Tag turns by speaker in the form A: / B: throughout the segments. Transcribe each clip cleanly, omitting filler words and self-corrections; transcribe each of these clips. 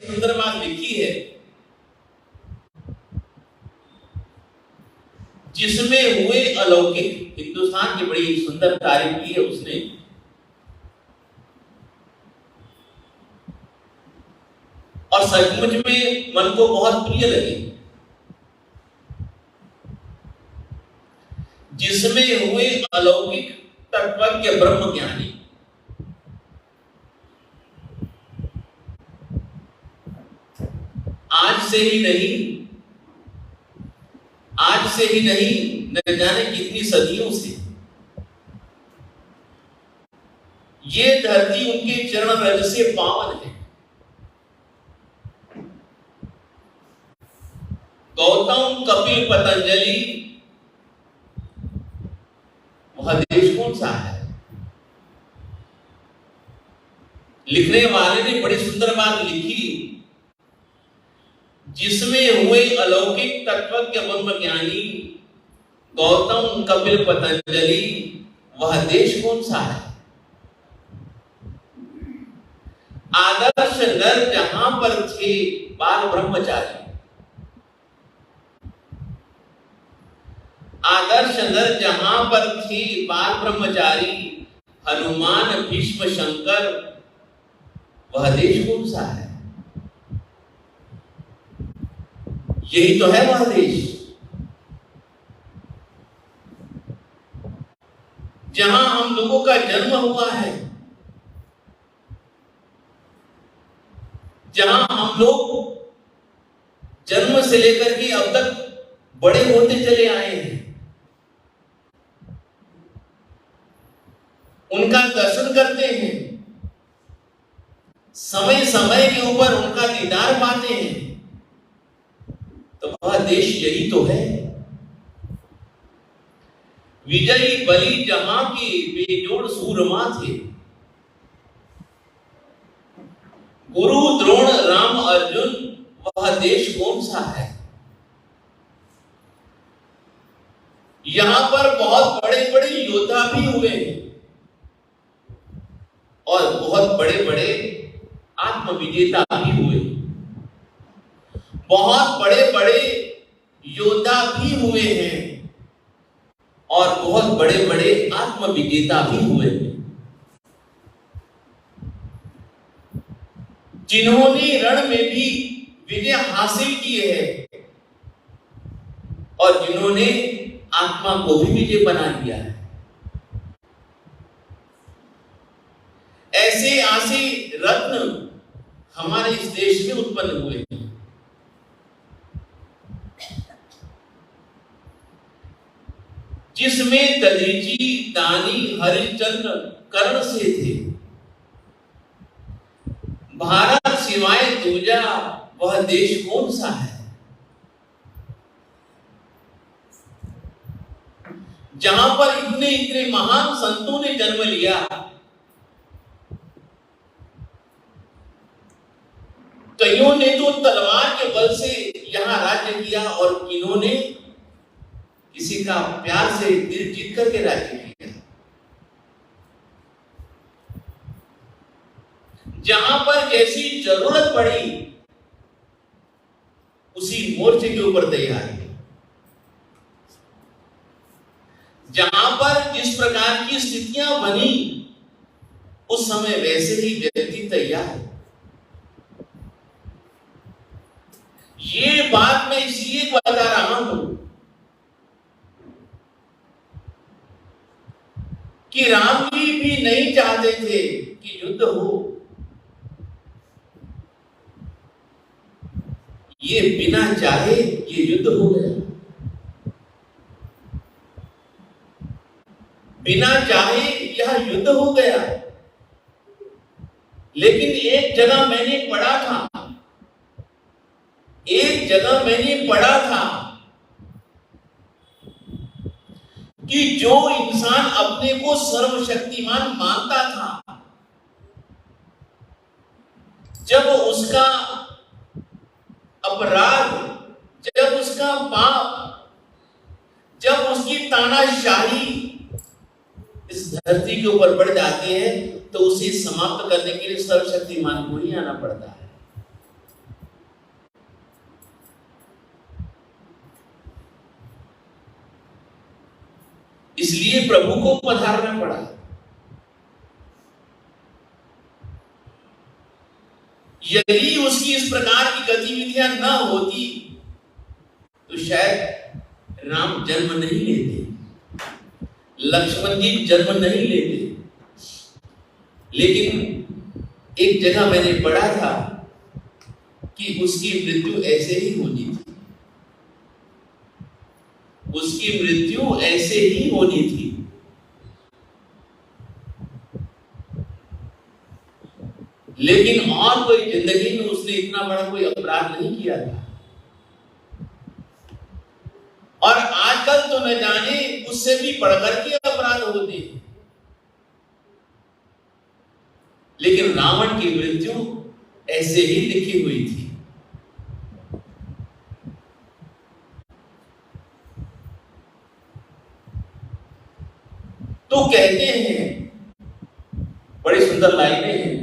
A: सुंदर बात लिखी है, जिसमें हुए अलौकिक। हिंदुस्तान की बड़ी सुंदर तारीफ की है उसने। और सचमुच में मन को बहुत प्रिय लगी। जिसमें हुए अलौकिक तत्वज्ञ ब्रह्म ज्ञानी। आज से ही नहीं, न जाने कितनी सदियों से ये धरती उनके चरण रज से पावन है। गौतम, कपिल, पतंजलि, वह देश कौन सा है? लिखने वाले ने बड़ी सुंदर बात लिखी, जिसमें हुए अलौकिक तत्वज्ञ ब्रह्म ज्ञानी, गौतम, कपिल, पतंजलि, वह देश कौन सा है? आदर्श नर जहां पर थे बाल ब्रह्मचारी। आदर्श नर जहां पर थे बाल ब्रह्मचारी, हनुमान, भीष्म, शंकर, वह देश कौन सा है? यही तो है वह देश जहां हम लोगों का जन्म हुआ है, जहां हम लोग जन्म से लेकर के अब तक बड़े होते चले आए हैं। उनका दर्शन करते हैं, समय समय के ऊपर उनका दीदार पाते हैं। तो वह देश यही तो है। विजयी बलि जहां के बेजोड़ सूरमा थे, गुरु द्रोण, राम, अर्जुन, वह देश कौन सा है? यहां पर बहुत बड़े बड़े योद्धा भी हुए हैं और बहुत बड़े बड़े आत्मविजेता भी हुए। बहुत बड़े बड़े योद्धा भी हुए हैं और बहुत बड़े बड़े आत्मविजेता भी हुए हैं। जिन्होंने रण में भी विजय हासिल की है और जिन्होंने आत्मा को भी विजय बना दिया है। ऐसे आसे रत्न हमारे इस देश में उत्पन्न हुए हैं। जिसमें दधीची, दानी, हरिश्चंद्र कर्ण से थे। भारत सिवाय दूजा वह देश कौन सा है? जहां पर इतने इतने महान संतों ने जन्म लिया। कईयों ने तो तलवार के बल से यहां राज्य किया और किन्होंने किसी का प्यार से दिल जीत करके राज्य किया। जहां पर जैसी जरूरत पड़ी उसी मोर्चे के ऊपर तैयार है। जहां पर जिस प्रकार की स्थितियां बनी उस समय वैसे ही व्यक्ति तैयार है। ये बात मैं इसलिए बता रहा हूं कि राम जी भी नहीं चाहते थे कि युद्ध हो। ये बिना चाहे ये युद्ध हो गया। बिना चाहे यह युद्ध हो गया। लेकिन एक जगह मैंने पढ़ा था कि जो इंसान अपने को सर्वशक्तिमान मानता था, जब उसका अपराध, जब उसका पाप, जब उसकी तानाशाही इस धरती के ऊपर बढ़ जाती है तो उसे समाप्त करने के लिए सर्वशक्तिमान को ही आना पड़ता है। इसलिए प्रभु को पधारना पड़ा। यदि उसकी इस प्रकार की गतिविधियां न होती तो शायद राम जन्म नहीं लेते, लक्ष्मण जी जन्म नहीं लेते। लेकिन एक जगह मैंने पढ़ा था कि उसकी मृत्यु ऐसे ही होनी थी, उसकी मृत्यु ऐसे ही होनी थी। लेकिन और कोई जिंदगी में उसने इतना बड़ा कोई अपराध नहीं किया था। और आजकल तो न जाने उससे भी बढ़कर के अपराध होते हैं। लेकिन रावण की मृत्यु ऐसे ही लिखी हुई थी। तो कहते हैं, बड़ी सुंदर लाइनें हैं,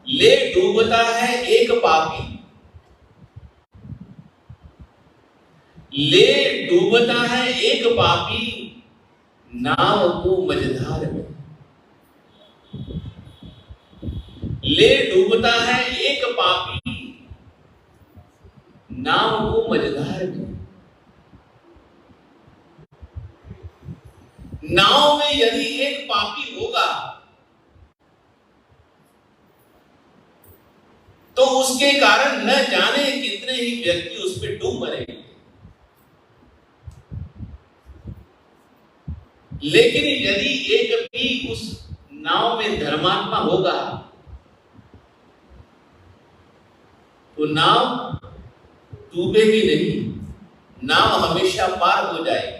A: ले डूबता है एक पापी, ले डूबता है एक पापी, नाव को मझधार में। ले डूबता है एक पापी, नाव को मझधार में। नाव में यदि एक पापी होगा तो उसके कारण न जाने कितने ही व्यक्ति उस पर डूब मरेंगे। लेकिन यदि एक भी उस नाव में धर्मात्मा होगा तो नाव डूबेगी नहीं, नाव हमेशा पार हो जाएगी।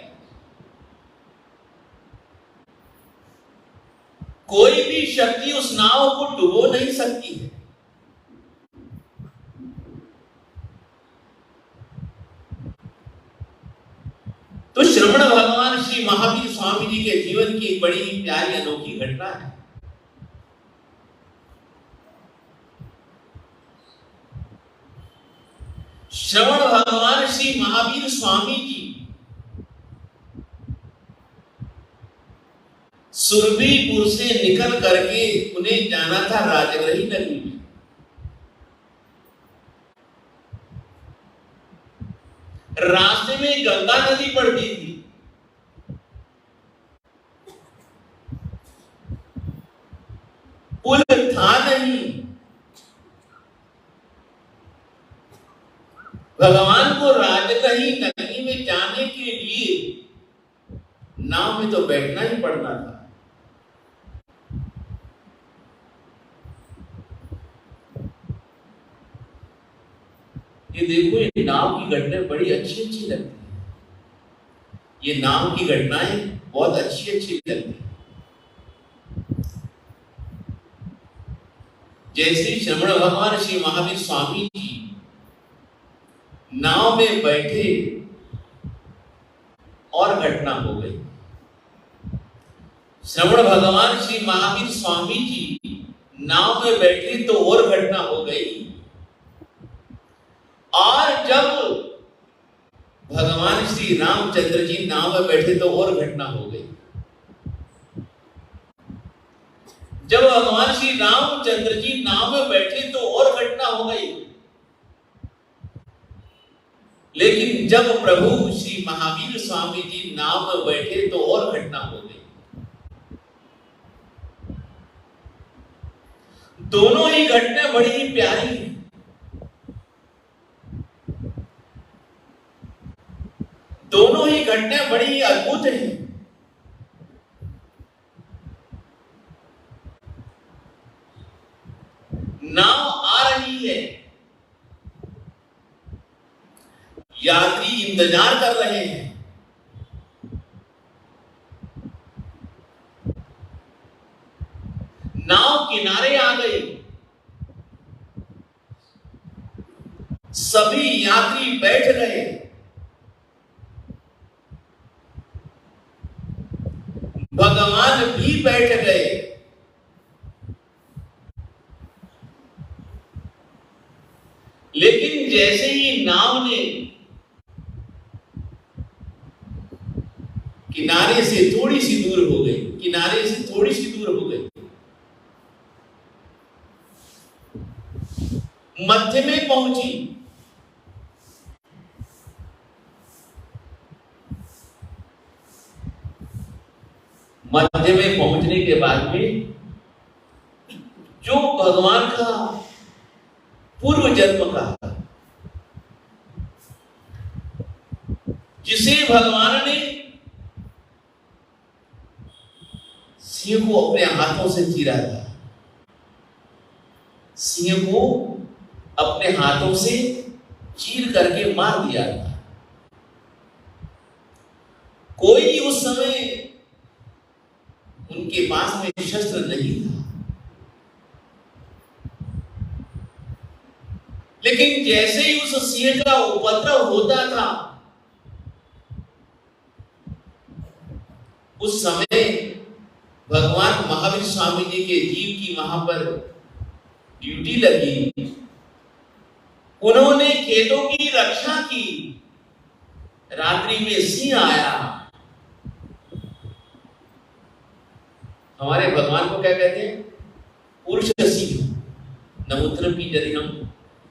A: कोई भी शक्ति उस नाव को डुबो नहीं सकती है। तो श्रवण भगवान श्री महावीर स्वामी जी के जीवन की एक बड़ी ही प्यारी अनोखी घटना है। श्रवण भगवान श्री महावीर स्वामी जी सुरभीपुर से निकल करके उन्हें जाना था राजगृही नगरी में। रास्ते में गंगा नदी पड़ती थी। पुल था नहीं। भगवान को राजगृही नगरी में जाने के लिए नाव में तो बैठना ही पड़ना था। ये देखो, ये नाव की घटनाएं बड़ी अच्छी अच्छी लगती है। ये नाव की घटनाएं बहुत अच्छी अच्छी लगती है। जैसे श्रवण भगवान श्री महावीर स्वामी जी नाव में बैठे और घटना हो गई। श्रवण भगवान श्री महावीर स्वामी जी नाव में बैठे तो और घटना हो गई। और जब भगवान श्री रामचंद्र जी नाव में बैठे तो और घटना हो गई। जब भगवान श्री रामचंद्र जी नाव में बैठे तो और घटना हो गई। लेकिन जब प्रभु श्री महावीर स्वामी जी नाव में बैठे तो और घटना हो गई। दोनों ही घटनाएं बड़ी ही प्यारी हैं। दोनों ही घटनाएं बड़ी ही अद्भुत हैं। नाव आ रही है, यात्री इंतजार कर रहे हैं। नाव किनारे आ गई। सभी यात्री बैठ गए। भगवान भी बैठ गए। लेकिन जैसे ही नाव ने किनारे से थोड़ी सी दूर हो गई, किनारे से थोड़ी सी दूर हो गई, मध्य में पहुंची। मध्य में पहुंचने के बाद में जो भगवान का पूर्व जन्म का, जिसे भगवान ने सिंह को अपने हाथों से चीरा था, सिंह को अपने हाथों से चीर करके मार दिया था, कोई उस समय उनके पास में शस्त्र नहीं था, लेकिन जैसे ही उस सिंह का उपद्रव होता था, उस समय भगवान महावीर स्वामी जी के जीव की वहां पर ड्यूटी लगी। उन्होंने खेतों की रक्षा की। रात्रि में सिंह आया। हमारे भगवान को क्या कहते हैं? पुरुष सिंह। नमूत्र की यदि हम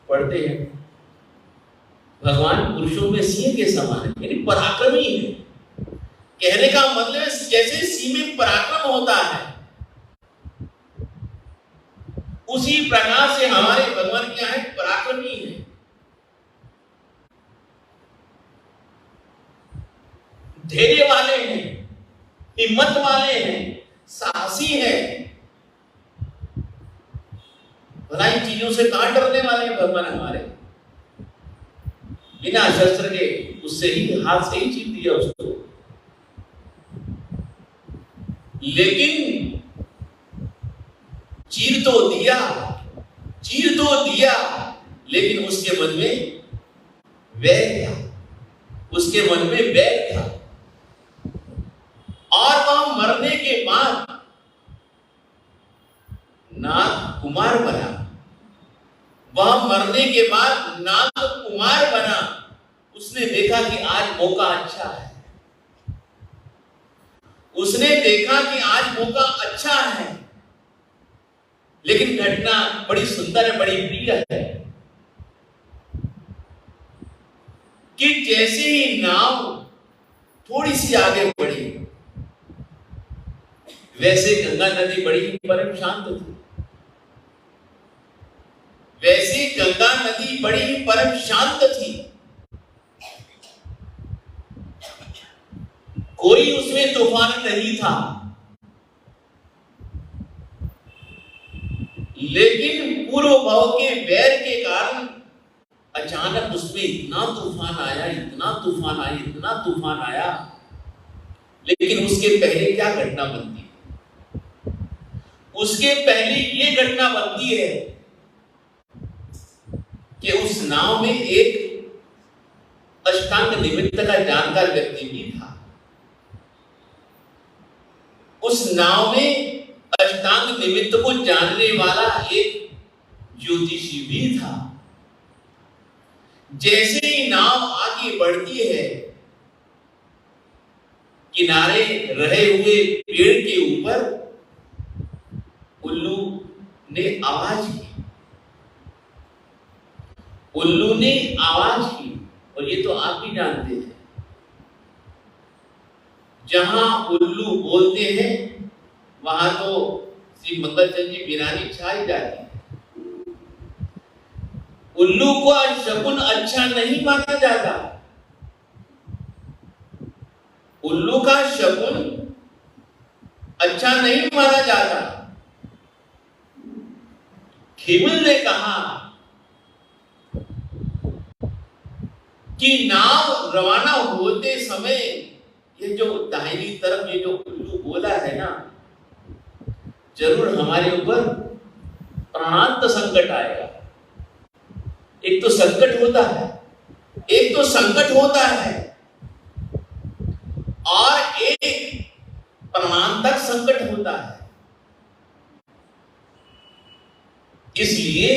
A: पढ़ते हैं, भगवान पुरुषों में सिंह के समान है, यानी पराक्रमी है। कहने का मतलब है जैसे सिंह में पराक्रम होता है, उसी प्रकार से हमारे भगवान क्या है? पराक्रमी है। धैर्य वाले हैं, हिम्मत वाले हैं, साहसी हैं। भला इन चीजों से कहां डरने वाले हैं भगवान हमारे? बिना शस्त्र के उससे ही, हाथ से ही चीर दिया उसको। लेकिन चीर तो दिया, लेकिन उसके मन में वैर था, उसके मन में वैर था। और वह मरने के बाद नाग कुमार बना। वह मरने के बाद नाग कुमार बना। उसने देखा कि आज मौका अच्छा है, उसने देखा कि आज मौका अच्छा है। लेकिन घटना बड़ी सुंदर है, बड़ी प्रिय है कि जैसे ही नाव थोड़ी सी आगे बढ़ी, वैसे गंगा नदी बड़ी ही परम शांत थी। वैसे गंगा नदी बड़ी ही परम शांत थी। कोई उसमें तूफान नहीं था। लेकिन पूर्व भाव के वैर के कारण अचानक उसमें इतना तूफान आया, इतना तूफान आया, इतना तूफान आया। लेकिन उसके पहले क्या घटना बनती है? उसके पहले ये घटना बनती है कि उस नाव में एक अष्टांग निमित्त का जानकार व्यक्ति भी था। उस नाव में अष्टांग निमित्त को जानने वाला एक ज्योतिषी भी था। जैसे ही नाव आगे बढ़ती है, किनारे रहे हुए पेड़ के ऊपर उल्लू ने आवाज की। उल्लू ने आवाज की, और ये तो आप भी जानते हैं, जहां उल्लू बोलते हैं वहां तो श्री मंगलचंद जी बिरानी छाई जाती है। उल्लू को शकुन अच्छा नहीं माना जाता। उल्लू का शकुन अच्छा नहीं माना जाता। खिमिल ने कहा कि नाव रवाना होते समय ये जो दाहिनी तरफ ये जो उल्लू बोला है ना, जरूर हमारे ऊपर प्राणांत संकट आएगा। एक तो संकट होता है, एक तो संकट होता है, और एक प्राणांतक संकट होता है। इसलिए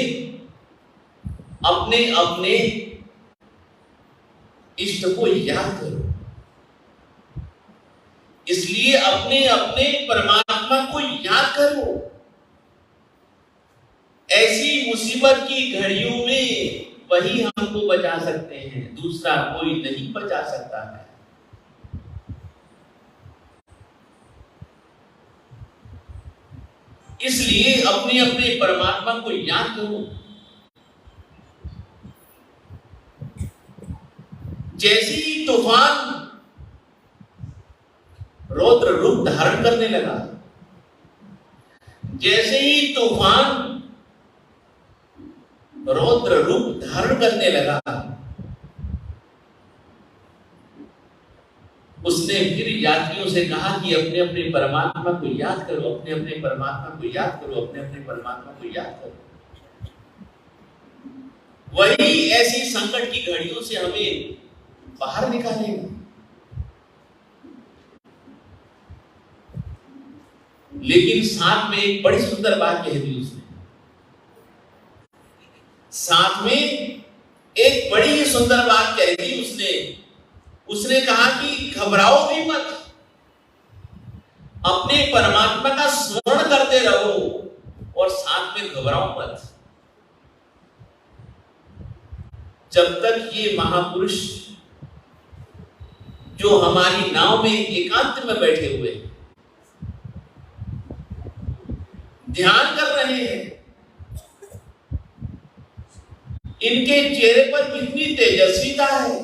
A: अपने अपने इष्ट को याद करो। इसलिए अपने अपने परमात्मा को याद करो। ऐसी मुसीबत की घड़ियों में वही हमको बचा सकते हैं, दूसरा कोई नहीं बचा सकता है। इसलिए अपने अपने परमात्मा को याद करो। जैसे ही तूफान रौद्र रूप धारण करने लगा, जैसे ही तूफान रौद्र रूप धारण करने लगा, उसने फिर यात्रियों से कहा कि अपने अपने परमात्मा को याद करो, अपने अपने परमात्मा को याद करो, अपने अपने परमात्मा को याद करो। वही ऐसी संकट की घड़ियों से हमें बाहर निकालेगा। लेकिन साथ में एक बड़ी सुंदर बात कह दी उसने। साथ में एक बड़ी ही सुंदर बात कह दी उसने कहा कि घबराओ भी मत, अपने परमात्मा का स्मरण करते रहो और साथ में घबराओ मत। जब तक ये महापुरुष जो हमारी नाव में एकांत में बैठे हुए ध्यान कर रहे हैं, इनके चेहरे पर कितनी तेजस्विता है,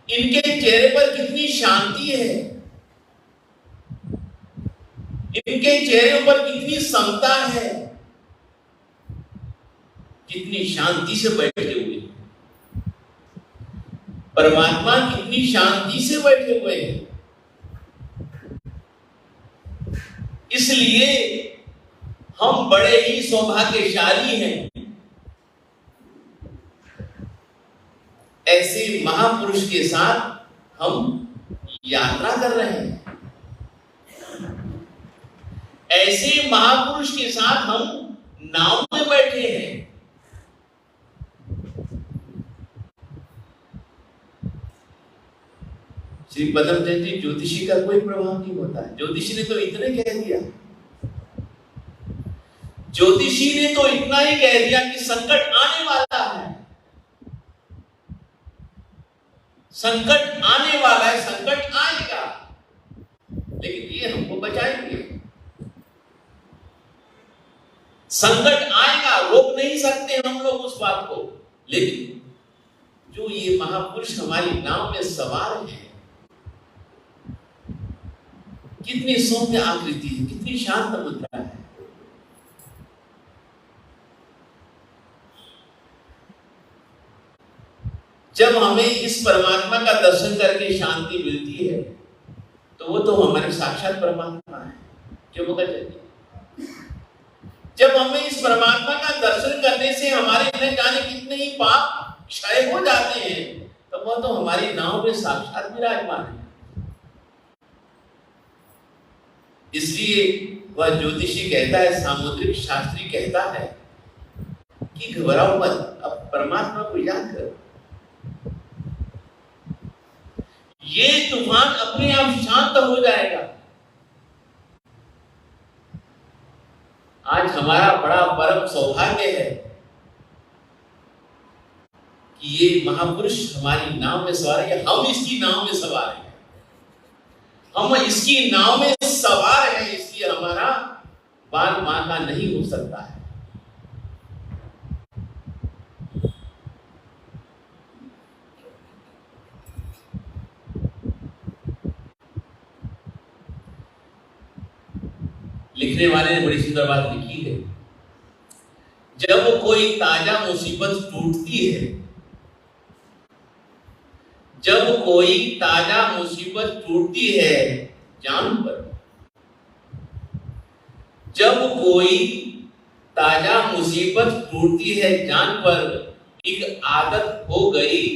A: इनके चेहरे पर कितनी शांति है, इनके चेहरे पर कितनी समता है, कितनी शांति से बैठे हुए परमात्मा, कितनी शांति से बैठे हुए हैं। इसलिए हम बड़े ही सौभाग्यशाली हैं, ऐसे महापुरुष के साथ हम यात्रा कर रहे हैं, ऐसे महापुरुष के साथ हम नाव में बैठे हैं। श्री पद्मचंद जी, ज्योतिषी का कोई प्रभाव नहीं होता है। ज्योतिषी ने तो इतने कह दिया, ज्योतिषी ने तो इतना ही कह दिया कि संकट आने वाला है, संकट आने वाला है, संकट आएगा, लेकिन ये हमको बचाएंगे। संकट आएगा, रोक नहीं सकते हम लोग उस बात को, लेकिन जो ये महापुरुष हमारी नाव में सवार हैं, कितनी सौम्य आकृति है, कितनी शांत मुद्रा है। जब हमें इस परमात्मा का दर्शन करके शांति मिलती है, तो वो तो हमारे साक्षात परमात्मा है। क्यों बोला चाहिए? जब हमें इस परमात्मा का दर्शन करने से हमारे न जाने कितने ही पाप क्षय हो जाते हैं, तो वह तो हमारी नाव में साक्षात विराजमान है। इसलिए वह ज्योतिषी कहता है, सामुद्रिक शास्त्री कहता है कि घबराओ मत, अब परमात्मा को याद करो। ये तूफान अपने आप शांत हो जाएगा। आज हमारा बड़ा परम सौभाग्य है कि ये महापुरुष हमारी नाव में सवार है, हम इसकी नाव में सवार हैं। हम इसकी नाव में सवार हैं, इसलिए हमारा बाल माता नहीं हो सकता है। लिखने वाले ने बड़ी सुंदर बात लिखी है, जब कोई ताजा मुसीबत टूटती है, जब कोई ताजा मुसीबत टूटती है जान पर, जब कोई ताजा मुसीबत टूटती है जान पर, एक आदत हो गई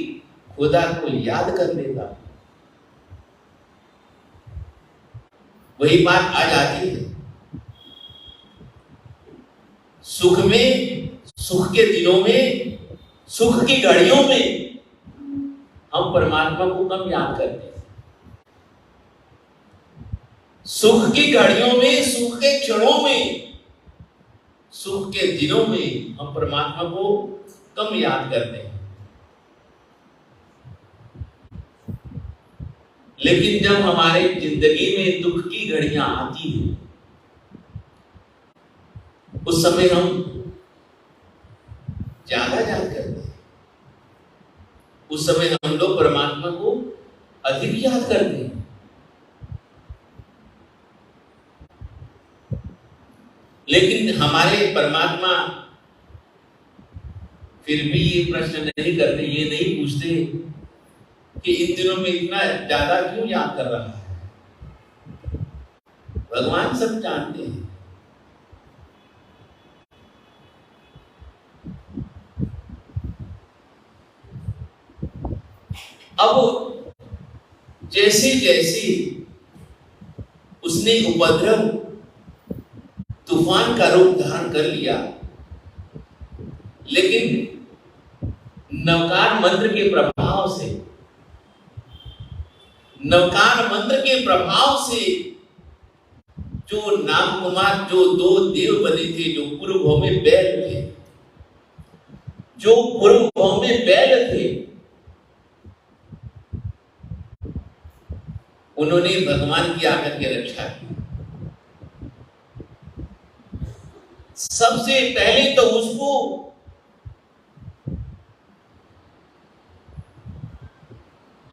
A: खुदा को याद करने का। वही बात आ जाती है, सुख में, सुख के दिनों में, सुख की घड़ियों में हम परमात्मा को कम याद करते हैं। सुख की घड़ियों में, सुख के क्षणों में, सुख के दिनों में हम परमात्मा को कम याद करते हैं। लेकिन जब हमारे जिंदगी में दुख की घड़ियां आती हैं, उस समय हम ज्यादा याद करते हैं। उस समय हम लोग परमात्मा को अधिक याद करते हैं। लेकिन हमारे परमात्मा फिर भी ये प्रश्न नहीं करते, ये नहीं पूछते कि इन दिनों में इतना ज्यादा क्यों याद कर रहा है। भगवान सब जानते हैं। अब जैसे जैसे उसने उपद्रव तूफान का रूप धारण कर लिया, लेकिन नवकार मंत्र के प्रभाव से, नवकार मंत्र के प्रभाव से जो नाग कुमार, जो दो देव बने थे, जो पूर्व भाव में बैल थे, जो पूर्व भाव में बैल थे, उन्होंने भगवान की आकर के रक्षा की। सबसे पहले तो उसको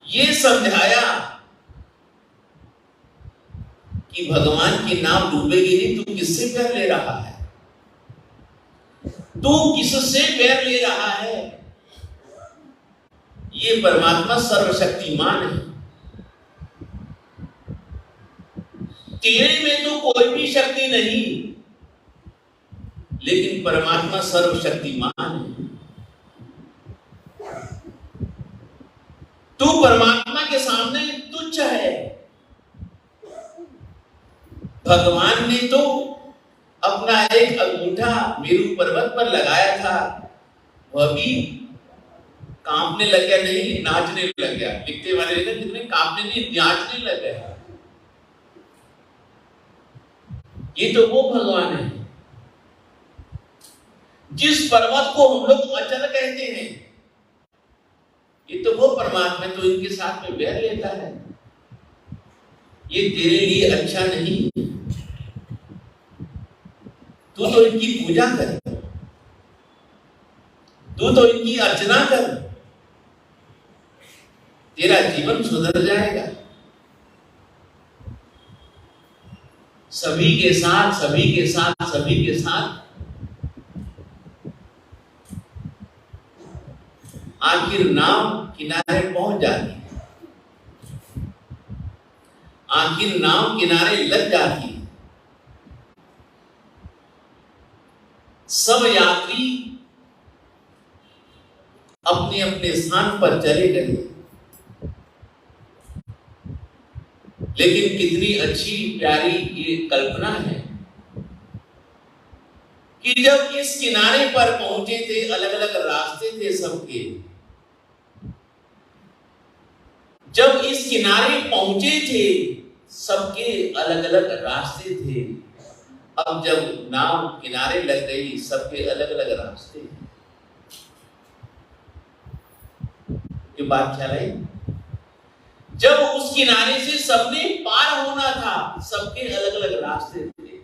A: ये समझाया कि भगवान की नाव डूबेगी नहीं, तू किससे पैर ले रहा है, तू किससे पैर ले रहा है। ये परमात्मा सर्वशक्तिमान है, तेरे में तो कोई भी शक्ति नहीं, लेकिन परमात्मा सर्वशक्तिमान है। तू परमात्मा के सामने तुच्छ है। भगवान ने तो अपना एक अंगूठा मेरू पर्वत पर लगाया था, वह भी कांपने लग गया, नहीं नाचने लग गया। लिखते वाले लिखते कितने कांपने नहीं, नाचने लग गया। ये तो वो भगवान है जिस पर्वत को हम लोग अचल कहते हैं। ये तो वो परमात्मा तो इनके साथ में बैर लेता है। ये तेरे लिए अच्छा नहीं, तू तो इनकी पूजा कर, तू तो इनकी अर्चना कर, तेरा जीवन सुधर जाएगा। सभी के साथ, सभी के साथ, सभी के साथ आखिर नाव किनारे पहुंच जाती है, आखिर नाव किनारे लग जाती है। सब यात्री अपने अपने स्थान पर चले गए। लेकिन कितनी अच्छी प्यारी ये कल्पना है कि जब इस किनारे पर पहुंचे थे, अलग अलग रास्ते थे सबके। जब इस किनारे पहुंचे थे, सबके अलग अलग रास्ते थे। अब जब नाव किनारे लग गई, सबके अलग अलग रास्ते। ये बात क्या रही? जब उस किनारे से सबने पार होना था, सबके अलग अलग रास्ते थे।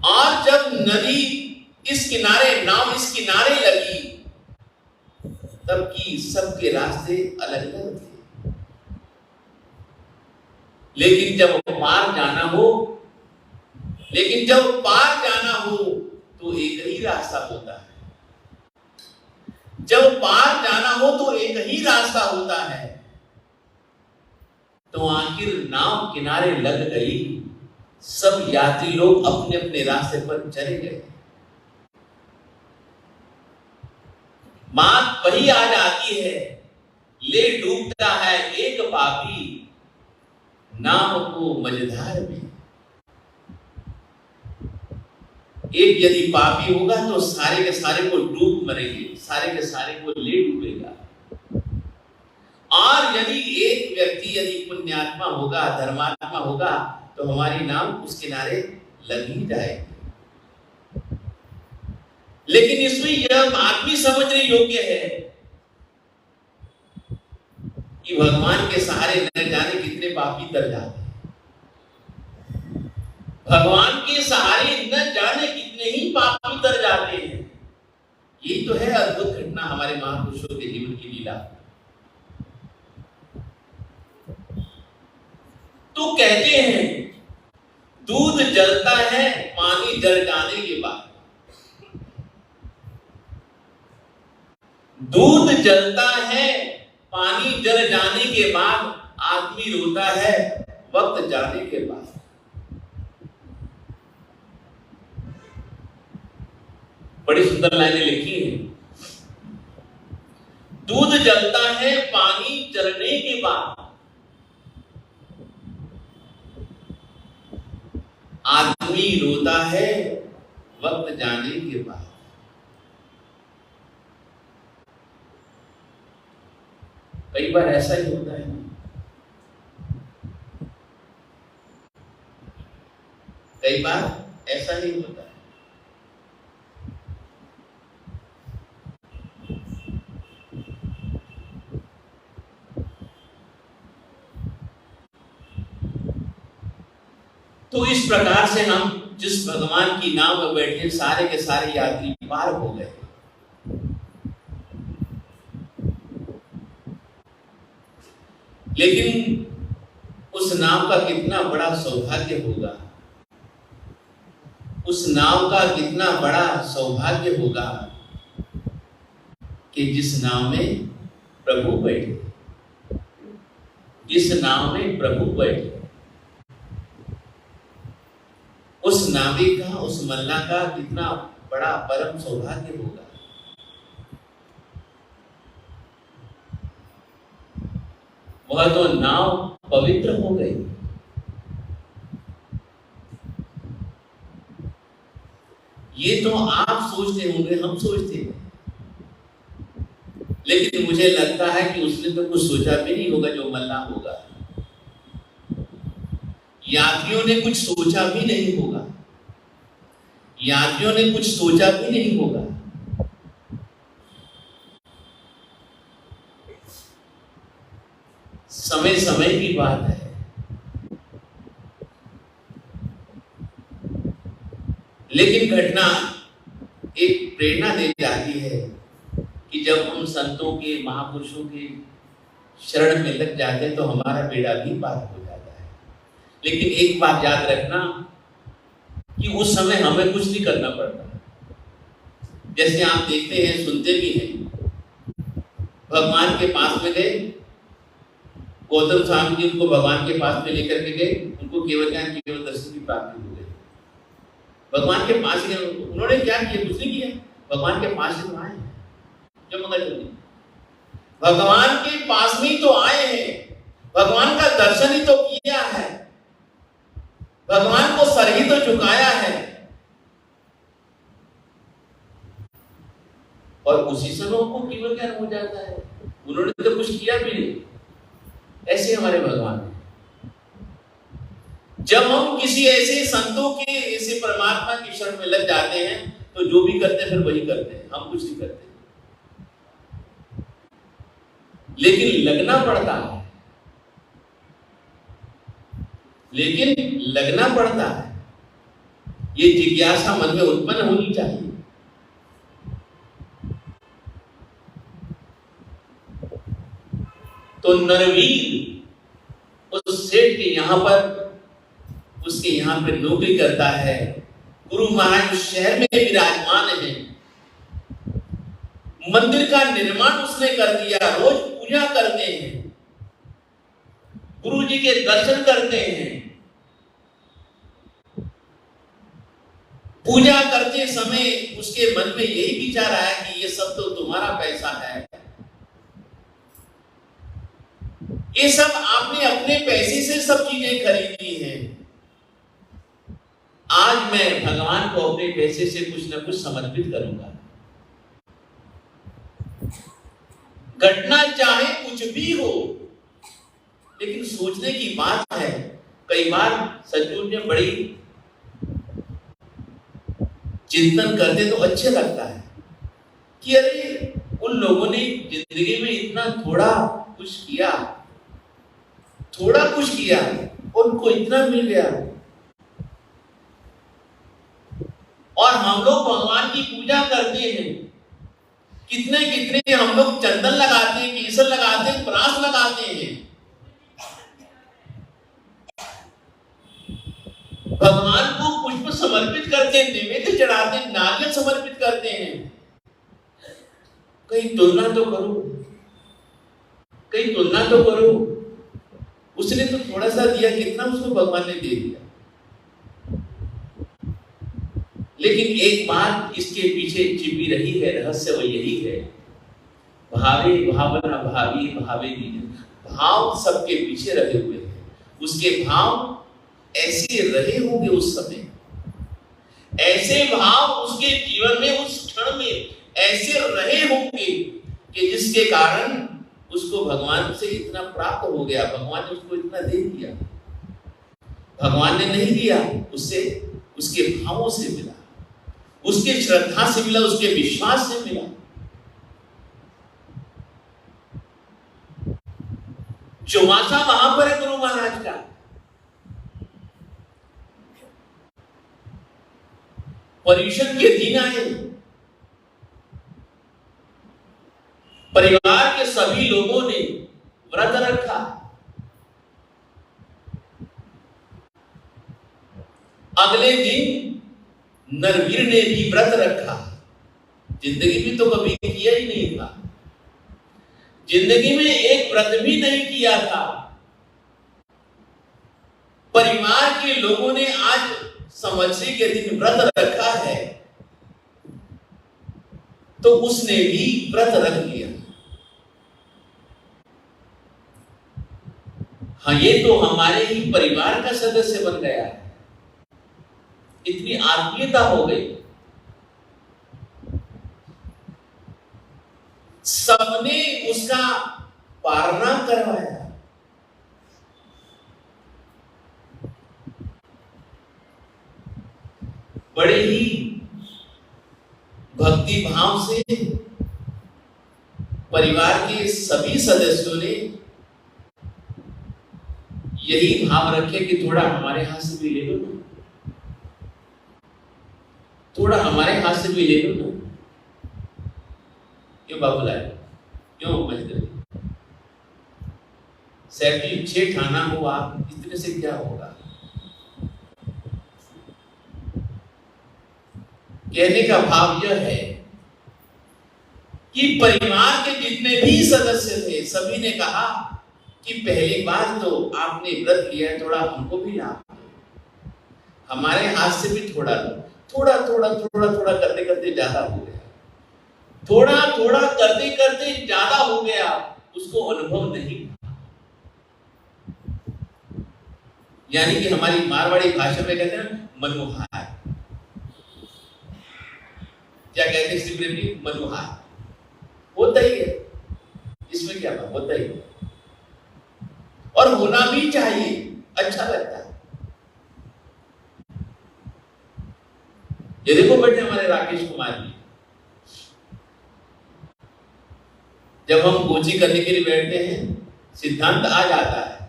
A: और जब नदी इस किनारे, नाव इस किनारे लगी, तब की सबके रास्ते अलग अलग थे। लेकिन जब पार जाना हो, लेकिन जब पार जाना हो तो एक ही रास्ता होता है। जब पार जाना हो तो एक ही रास्ता होता है। तो आखिर नाव किनारे लग गई, सब यात्री लोग अपने अपने रास्ते पर चले गए। बात वही आ जाती है, ले डूबता है एक पापी नाव को मझधार में। एक यदि पापी होगा तो सारे के सारे को डूब मरेंगे, सारे के सारे को ले डूबेगा। और यदि एक व्यक्ति यदि पुण्यात्मा होगा, धर्मात्मा होगा, तो हमारी नाम उस किनारे लग ही जाएगी। लेकिन इसमें यह बात भी समझने योग्य है कि भगवान के सहारे न जाने कितने पापी तर जाते हैं। भगवान के सहारे न जाने कितने ही पापी तर जाते हैं। यही तो है अद्भुत घटना हमारे महापुरुषों के जीवन की लीला। तो कहते हैं दूध जलता है पानी जल जाने के बाद। दूध जलता है पानी जल जाने के बाद, आदमी रोता है वक्त जाने के बाद। बड़ी सुंदर लाइनें लिखी हैं। दूध जलता है पानी जलने के बाद, आदमी रोता है वक्त जाने के बाद। कई बार ऐसा ही होता है। कई बार ऐसा ही होता है। तो इस प्रकार से हम जिस भगवान की नाव में बैठे सारे के सारे यात्री पार हो गए। लेकिन उस नाव का कितना बड़ा सौभाग्य होगा, उस नाव का कितना बड़ा सौभाग्य होगा कि जिस नाव में प्रभु बैठे, जिस नाव में प्रभु बैठे, उस नाविक का, उस मल्ला का कितना बड़ा परम सौभाग्य होगा। वह तो नाव पवित्र हो गई। ये तो आप सोचते होंगे, हम सोचते हैं, लेकिन मुझे लगता है कि उसने तो कुछ सोचा भी नहीं होगा जो मल्ला होगा। यात्रियों ने कुछ सोचा भी नहीं होगा, यात्रियों ने कुछ सोचा भी नहीं होगा। समय समय की बात है। लेकिन घटना एक प्रेरणा दे जाती है कि जब हम संतों के, महापुरुषों के शरण में लग जाते हैं तो हमारा बेड़ा भी पार हो जाता है। लेकिन एक बात याद रखना कि उस समय हमें कुछ नहीं करना पड़ता। जैसे आप देखते हैं, सुनते भी हैं, भगवान के पास में गए, गौतम स्वामी जी उनको भगवान के पास में लेकर के गए, उनको केवल ज्ञान, केवल दर्शन की प्राप्ति हो गई। भगवान के पास गए, उन्होंने क्या किया? कुछ नहीं किया। भगवान के पास ही तो आए हैं, जो मंगल चली, भगवान के पास में ही तो आए हैं, भगवान का दर्शन ही तो किया है, भगवान को सर ही तो झुकाया है, और उसी समय उनको केवल ज्ञान हो जाता है। उन्होंने तो कुछ किया भी नहीं। ऐसे हमारे भगवान हैं। जब हम किसी ऐसे संतों के, ऐसे परमात्मा की शरण में लग जाते हैं तो जो भी करते हैं फिर वही करते हैं, हम कुछ नहीं करते। लेकिन लगना पड़ता है, लेकिन लगना पड़ता है। ये जिज्ञासा मन में उत्पन्न होनी चाहिए। तो नरवीर उस सेठ के यहां पर, उसके यहां पे नौकरी करता है। गुरु महाराज उस शहर में विराजमान है। मंदिर का निर्माण उसने कर दिया, रोज पूजा करते हैं, गुरु जी के दर्शन करते हैं। पूजा करते समय उसके मन में यही विचार आया कि ये सब तो तुम्हारा पैसा है, ये सब आपने अपने पैसे से सब चीजें खरीदी हैं। आज मैं भगवान को अपने पैसे से कुछ न कुछ समर्पित करूंगा। घटना चाहे कुछ भी हो, लेकिन सोचने की बात है। कई बार सचमुच में बड़ी चिंतन करते तो अच्छे लगता है कि अरे उन लोगों ने जिंदगी में इतना थोड़ा कुछ किया, उनको इतना मिल गया, और हम लोग भगवान की पूजा करते हैं, कितने कितने हम लोग चंदन लगाते हैं, केसर लगाते हैं, प्राश लगाते हैं, भगवान को पुष्प समर्पित करते हैं, नैवेद्य चढ़ाते हैं, नारियल समर्पित करते हैं। कहीं तुलना तो करो। उसने तो थोड़ा सा दिया, कितना उसको भगवान ने दे दिया। लेकिन एक बात इसके पीछे छिपी रही है, रहस्य वो यही है, भावे भावना भावी भावे दीन। भाव सबके पीछे रहे हुए हैं, उसके भाव ऐसे रहे होंगे उस समय, ऐसे भाव उसके जीवन में उस क्षण में ऐसे रहे होंगे कि जिसके कारण उसको भगवान से इतना प्राप्त हो गया, भगवान ने उसको इतना दे दिया। भगवान ने नहीं दिया, उससे उसके भावों से मिला, उसके श्रद्धा से मिला, उसके विश्वास से मिला। चौमासा वहां पर है गुरु महाराज का। पर्युषण के दिन आए, परिवार के सभी लोगों ने व्रत रखा। अगले दिन नरवीर ने भी व्रत रखा। जिंदगी में तो कभी किया ही नहीं था, जिंदगी में एक व्रत भी नहीं किया था। परिवार के लोगों ने आज संवत्सरी के दिन व्रत रखा है, तो उसने भी व्रत रख लिया। हाँ, ये तो हमारे ही परिवार का सदस्य बन गया है, इतनी आत्मीयता हो गई। सबने उसका पारना करवाया। बड़े ही भक्ति भाव से परिवार के सभी सदस्यों ने यही भाव रखे कि थोड़ा हमारे हाथ से भी ले लो ना, थोड़ा हमारे हाथ से भी ले लो ना। क्यों बाबूलाल, क्यों महेंद्र सैकड़ी 6 ठाना हो, आप इतने से क्या होगा? कहने का भाव यह है कि परिवार के जितने भी सदस्य थे, सभी ने कहा कि पहली बार तो आपने व्रत लिया है, थोड़ा हमको भी लाभ, हमारे हाथ से भी थोड़ा लो। थोड़ा थोड़ा थोड़ा थोड़ा करते करते ज्यादा हो गया, थोड़ा थोड़ा करते करते ज्यादा हो गया, उसको अनुभव नहीं। यानी कि हमारी मारवाड़ी भाषा में कहते हैं मनोहार, क्या कहते हैं श्री प्रेम जी? मनोहार होता ही है, इसमें क्या बात, होता ही है और होना भी चाहिए, अच्छा लगता है। ये देखो बैठे हमारे राकेश कुमार जी, जब हम कोचिंग करने के लिए बैठते हैं, सिद्धांत आ जाता है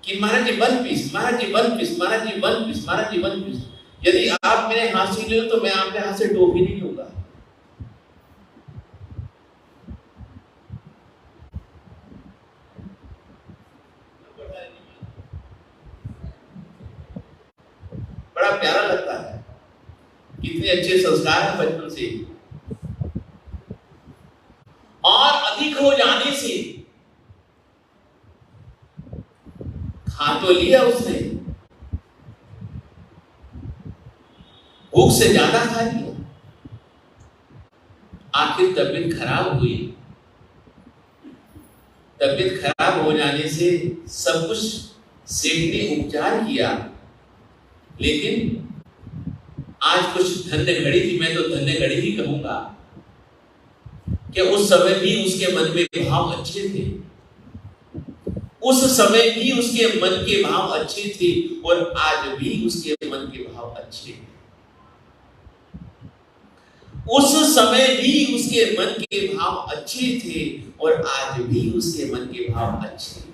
A: कि महाराज जी 1 पीस, महाराज जी 1 पीस, महाराज जी 1 पीस, महाराज जी 1 पीस। यदि आप मेरे हाथ से ले लो तो मैं आपके हाथ से टोपी नहीं लूंगा। बड़ा प्यारा लगता है, कितने अच्छे संस्कार हैं बचपन से, और अधिक हो जाने से खा तो लिया उसने, भूख से ज्यादा खा लिया, आखिर तबीयत खराब हुई। तबीयत खराब हो जाने से सब कुछ सेठ ने उपचार किया, लेकिन आज कुछ धन्य घड़ी थी, मैं तो धन्य घड़ी ही कहूंगा कि उस समय भी उसके मन में भाव अच्छे थे, उस समय भी उसके मन के भाव अच्छे थे और आज भी उसके मन के भाव अच्छे हैं। उस समय भी उसके मन के भाव अच्छे थे और आज भी उसके मन के भाव अच्छे हैं।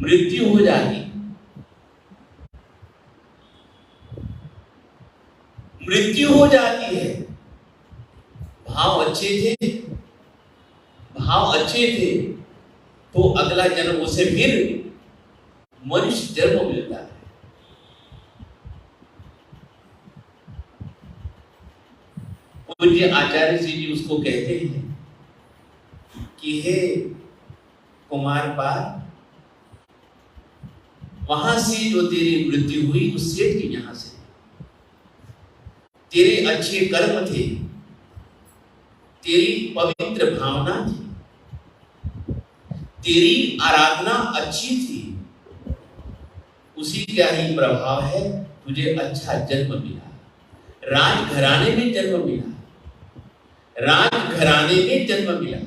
A: मृत्यु हो जाती, मृत्यु हो जाती है, भाव अच्छे थे, भाव अच्छे थे तो अगला जन्म उसे फिर मनुष्य जन्म मिलता है। पूज्य आचार्य जी उसको कहते हैं कि हे कुमार पार, वहां से जो तेरी मृत्यु हुई उससे थी, यहां से तेरे अच्छे कर्म थे, तेरी पवित्र भावना थी, तेरी आराधना अच्छी थी, उसी का ही प्रभाव है तुझे अच्छा जन्म मिला, राजघराने में जन्म मिला, राजघराने में जन्म मिला।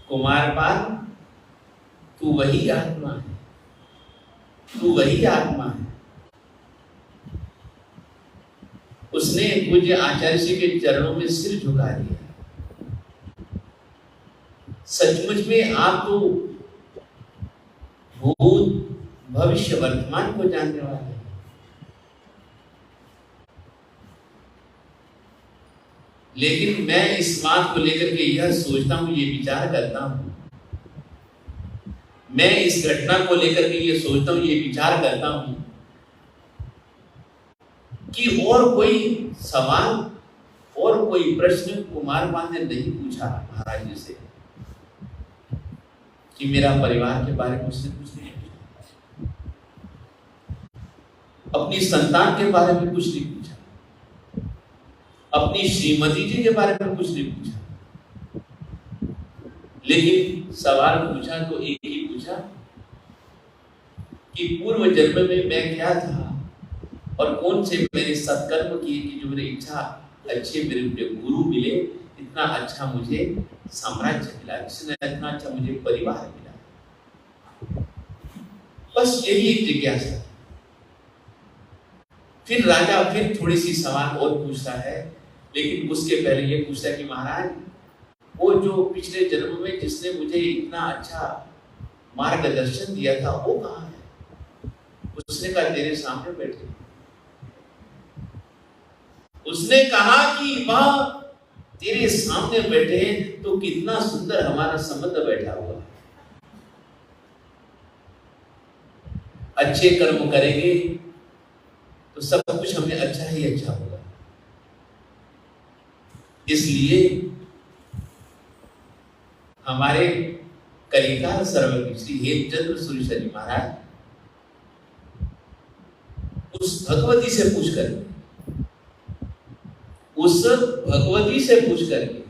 A: कुमार पाल, तू वही आत्मा है, तू वही आत्मा है। उसने पूज्य आचार्य जी के चरणों में सिर झुका दिया। सचमुच में आप तो भूत भविष्य वर्तमान को जानने वाले हैं। लेकिन मैं इस बात को लेकर के यह सोचता हूं, ये विचार करता हूं, मैं इस घटना को लेकर के ये सोचता हूं, ये विचार करता हूं कि और कोई सवाल और कोई प्रश्न कुमार पाल ने नहीं पूछा महाराज जी से कि मेरा परिवार के बारे में उसने कुछ नहीं पूछा, अपनी संतान के बारे में कुछ नहीं पूछा, अपनी श्रीमती जी के बारे में कुछ नहीं पूछा। लेकिन सवाल पूछा तो एक ही पूछा कि पूर्व जन्म में मैं क्या था और कौन से मैंने सत्कर्म किए कि जो मेरी इच्छा अच्छे मेरे गुरु मिले, इतना अच्छा मुझे साम्राज्य मिला, इतना अच्छा मुझे परिवार मिला। बस यही एक जिज्ञासा। फिर राजा फिर थोड़ी सी सवाल और पूछता है, लेकिन उसके पहले ये पूछता है कि महाराज, वो जो पिछले जन्म में जिसने मुझे इतना अच्छा मार्गदर्शन दिया था वो कहाँ है? उसने कहा तेरे सामने बैठे। उसने कहा कि वह तेरे सामने बैठे तो कितना सुंदर हमारा संबंध बैठा हुआ है। अच्छे कर्म करेंगे तो सब कुछ हमें अच्छा ही अच्छा होगा। इसलिए हमारे कलिकाल सर्वज्ञ श्री हेमचंद्र सूर्यशरी महाराज उस भगवती से पूछ कर, उस भगवती से पूछ करके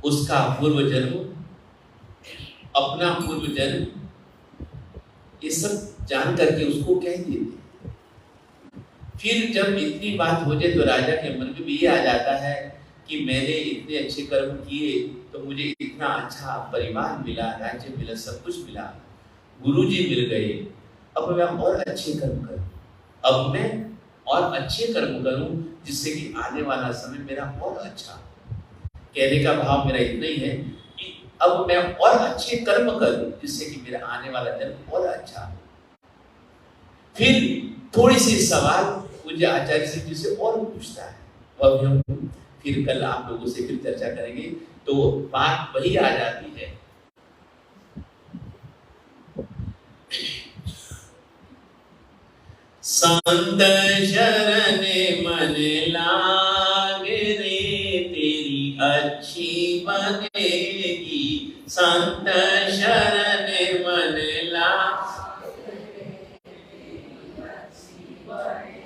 A: उसका पूर्व जन्म, अपना पूर्व जन्म, ये सब जान करके उसको कह देते। फिर जब इतनी बात हो जाए तो राजा के मन में भी ये आ जाता है कि मैंने इतने अच्छे कर्म किए तो मुझे इतना अच्छा परिवार मिला, राज्य मिला, सब कुछ मिला, गुरुजी मिल गए, अब मैं और अच्छे कर्म करूं, अब मैं और अच्छे कर्म करूं जिससे कि आने वाला समय मेरा और अच्छा। कहने का भाव मेरा इतना ही है कि अब मैं और अच्छे कर्म करूं जिससे कि मेरा आने वाला जन्म और अच्छा। फिर थोड़ी सी सवाल पूज्य आचार्य जी से और पूछता है, और हम फिर कल आप लोगों से फिर चर्चा करेंगे। तो बात वही आ जाती है, संत शरण मन लागे रे तेरी अच्छी बनेगी, संत शरण मन लागे,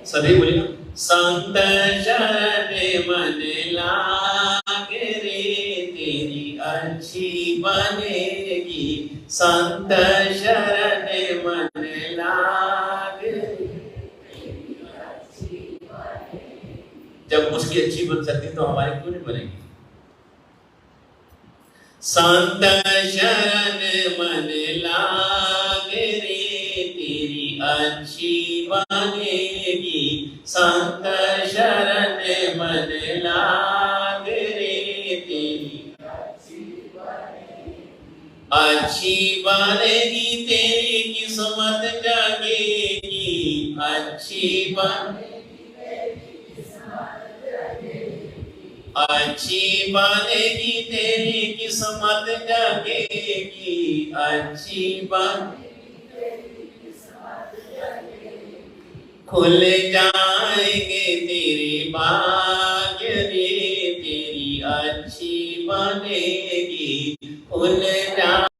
A: सभी बोले ना, संत शरण मन लागे रे तेरी अच्छी बनेगी, संत शरण मन ऐसी अच्छी बन सकती तो हमारी क्यों नहीं बनेगी? संत शरण मन लागे रे तेरी अच्छी बनेगी, संत शरण मन लागे रे तेरी अच्छी बनेगी, तेरी किस्मत जगेगी, अच्छी अच्छी बनेगी, तेरी किस्मत जगेगी, अच्छी खुल जाएंगे तेरे भाग्य रे तेरी अच्छी बनेगी, खुल जा